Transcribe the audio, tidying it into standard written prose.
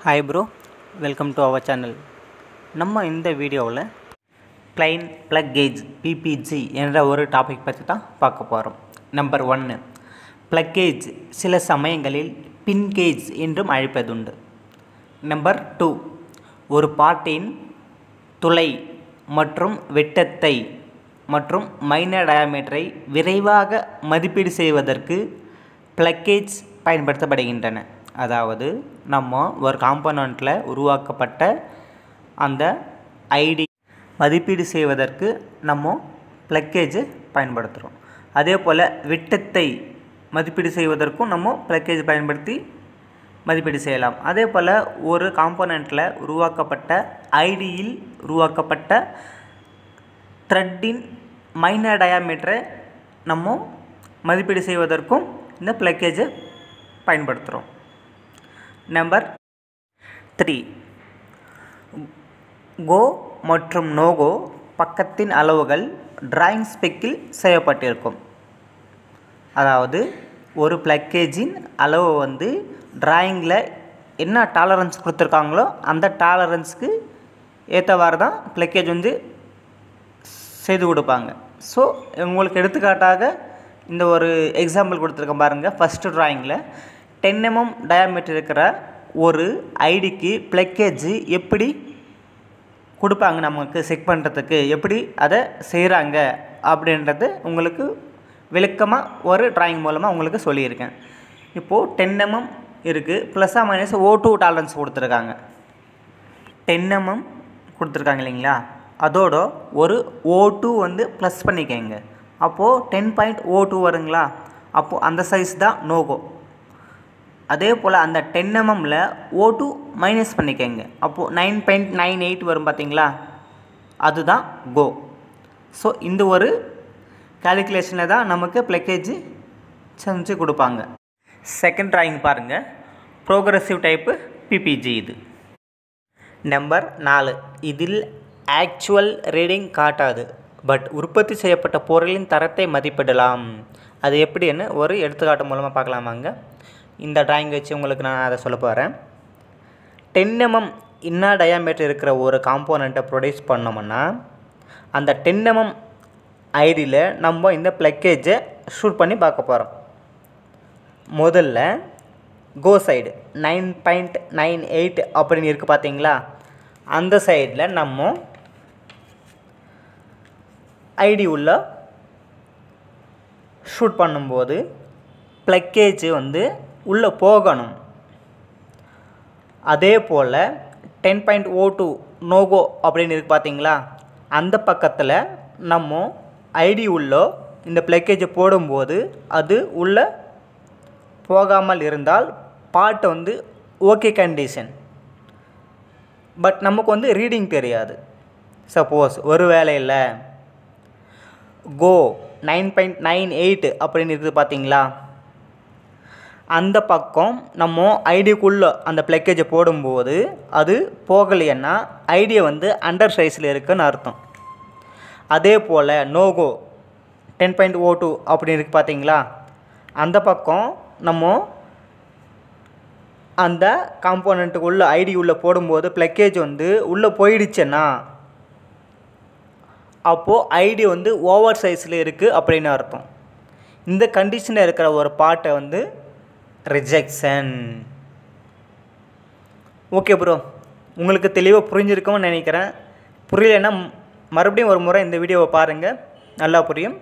Hi bro, welcome to our channel. நம்ம இந்த வீடியோவில் plain plug gauge PPG என்ற ஒரு டாபிக் பற்றி தான் பார்க்க போகிறோம். நம்பர் 1, plug gauge சில சமயங்களில் pin gauge என்றும் அழைப்பதுண்டு. நம்பர் 2, ஒரு பாட்டின் துளை மற்றும் விட்டத்தை மற்றும் மைனர் டயாமீட்டரை விரைவாக மதிப்பீடு செய்வதற்கு plug gauge பயன்படுத்தப்படுகின்றன. அதாவது நம்ம ஒரு காம்போனண்ட்டில் உருவாக்கப்பட்ட அந்த ஐடி மதிப்பீடு செய்வதற்கு நம்ம plug gauge பயன்படுத்துகிறோம். அதே போல் விட்டத்தை மதிப்பீடு செய்வதற்கும் நம்ம plug gauge பயன்படுத்தி மதிப்பீடு செய்யலாம். அதே போல் ஒரு காம்போனண்ட்டில் உருவாக்கப்பட்ட ஐடியில் உருவாக்கப்பட்ட த்ரெட்டின் மைனர் டயாமீட்டரை நம்ம மதிப்பீடு செய்வதற்கும் இந்த plug gauge பயன்படுத்துகிறோம். நம்பர் 3, கோ மற்றும் நோகோ பக்கத்தின் அளவுகள் டிராயிங் ஸ்பெக்கில் செய்யப்பட்டிருக்கும். அதாவது ஒரு plug gaugeன் அளவு டிராயிங்கில் என்ன டாலரன்ஸ் கொடுத்துருக்காங்களோ அந்த டாலரன்ஸுக்கு ஏற்றவாறு தான் plug gauge செய்து கொடுப்பாங்க. ஸோ உங்களுக்கு எடுத்துக்காட்டாக இந்த ஒரு எக்ஸாம்பிள் கொடுத்துருக்கேன் பாருங்கள். ஃபஸ்ட்டு டிராயிங்கில் 10 mm டயாமீட்டர் இருக்கிற ஒரு ஐடிக்கு plug gauge எப்படி கொடுப்பாங்க, நமக்கு செக் பண்ணுறதுக்கு எப்படி அதை செய்கிறாங்க அப்படின்றது உங்களுக்கு விளக்கமாக ஒரு டிராயிங் மூலமாக உங்களுக்கு சொல்லியிருக்கேன். இப்போது 10 mm இருக்குது, ப்ளஸ்ஸாக மைனஸ் O2 டாலரன்ஸ் கொடுத்துருக்காங்க. 10 mm கொடுத்துருக்காங்க இல்லைங்களா, அதோட ஒரு O2 ப்ளஸ் பண்ணிக்கங்க. அப்போது 10.02 வருங்களா, அப்போது அந்த சைஸ் தான் நோகோ. அதே போல் அந்த 10 mmல O2 மைனஸ் பண்ணிக்கங்க. அப்போது 9.98 வரும் பார்த்தீங்களா, அதுதான் கோ. ஸோ இந்த ஒரு கால்குலேஷனில் தான் நமக்கு plug gauge செஞ்சு கொடுப்பாங்க. செகண்ட் டிராயிங் பாருங்கள், ப்ரோக்ரஸிவ் டைப்பு PPG இது. நம்பர் 4, இதில் ஆக்சுவல் ரீடிங் காட்டாது, பட் உற்பத்தி செய்யப்பட்ட பொருளின் தரத்தை மதிப்பிடலாம். அது எப்படின்னு ஒரு எடுத்துக்காட்டு மூலமாக பார்க்கலாமாங்க. இந்த டிராயிங் வச்சு உங்களுக்கு நான் அதை சொல்ல போகிறேன். 10 mm இன்னர் டயாமீட்டர் இருக்கிற ஒரு காம்போனண்ட்டை ப்ரொடியூஸ் பண்ணோம்னா அந்த 10 mm ஐடியில் நம்ம இந்த plug gauge ஷூட் பண்ணி பார்க்க போகிறோம். முதல்ல கோ சைடு 9.98 அப்படின்னு இருக்குது பார்த்தீங்களா, அந்த சைடில் நம்ம ஐடி உள்ள ஷூட் பண்ணும்போது plug gauge உள்ளே போகணும். அதே போல் 10.02 நோகோ அப்படின்னு இருக்குது பார்த்தீங்களா, அந்த பக்கத்தில் நம்ம ஐடி உள்ள இந்த plug gauge போடும்போது அது உள்ளே போகாமல் இருந்தால் பார்ட் ஓகே கண்டிஷன், பட் நமக்கு ரீடிங் தெரியாது. சப்போஸ் ஒரு வேளையில் கோ 9.98 அப்படின்னு இருக்குது பார்த்தீங்களா, அந்த பக்கம் நம்ம ஐடிக்குள்ளே அந்த plug gauge போடும்போது அது போகலைன்னா ஐடியை அண்டர் சைஸில் இருக்குன்னு அர்த்தம். அதே போல் நோகோ 10.02 அப்படின்னு இருக்குது பார்த்தீங்களா, அந்த பக்கம் நம்ம அந்த காம்போனண்ட்டுக்குள்ளே ஐடி உள்ளே போடும்போது plug gauge உள்ளே போயிடுச்சுன்னா அப்போது ஐடி ஓவர் சைஸில் இருக்குது அப்படின்னு அர்த்தம். இந்த கண்டிஷனில் இருக்கிற ஒரு பார்ட்டை ரிஜெக்ஷன். ஓகே ப்ரோ, உங்களுக்கு தெளிவாக புரிஞ்சிருக்கும்னு நினைக்கிறேன். புரியலைன்னா மறுபடியும் ஒரு முறை இந்த வீடியோவை பாருங்கள், நல்லா புரியும்.